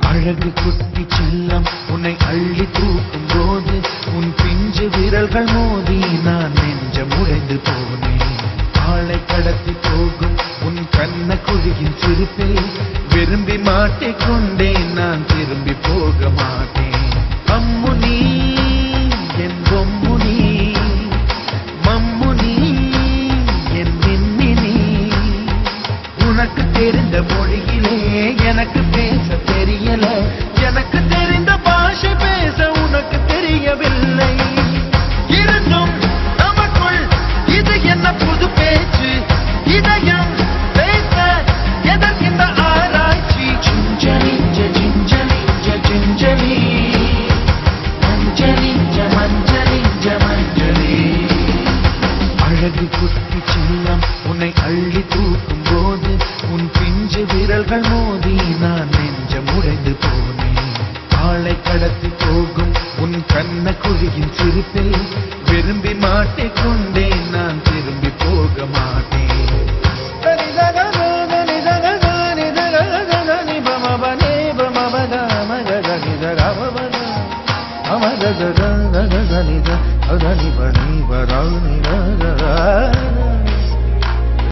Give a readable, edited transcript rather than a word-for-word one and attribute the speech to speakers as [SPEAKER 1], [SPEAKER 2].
[SPEAKER 1] அழகு குட்டி செல்லம் உன்னை அள்ளி தூக்கும் போது உன் பிஞ்சு விரல்கள் மோதி நான் நெஞ்சம் உடைந்து போனேன். ஆளை கடத்தி போகும் உன் கண்ண குழியின் சிரிப்பில் விரும்பி மாட்டிக்கொண்டேன். நான் திரும்பி போக மாட்டேன். அம்மு நீ என் பொம்மு நீ, மம்மு நீ என் மின்மினி. உனக்கு தெரிந்த மொழியிலே எனக்கு பேச தெரியல, எனக்கு தெரிந்த பாஷை பேச உனக்கு தெரியவில்லை. இருந்தும் நமக்குள் இது என்ன புது பேச்சு, இதயம் பேச எதற்கின்ற ஆராய்ச்சி. சிஞ்சலிஞ்ச சிஞ்சலிஞ்ச சிஞ்சலி, மஞ்சளிஞ்ச மஞ்சளிஞ்ச மஞ்சளி. அழகு குட்டி செல்லம் உன்னை அள்ளி தூக்கும் போது உன் பிஞ்சு விரல்கள் மோதி நான் நெஞ்சம் உடைந்து போனேன். ஆளை கடத்தி போகும் உன் கண்ண குழியின் சிரிப்பில் விரும்பி மாட்டிக்கொண்டேன். நான் திரும்பி போக மாட்டேன்.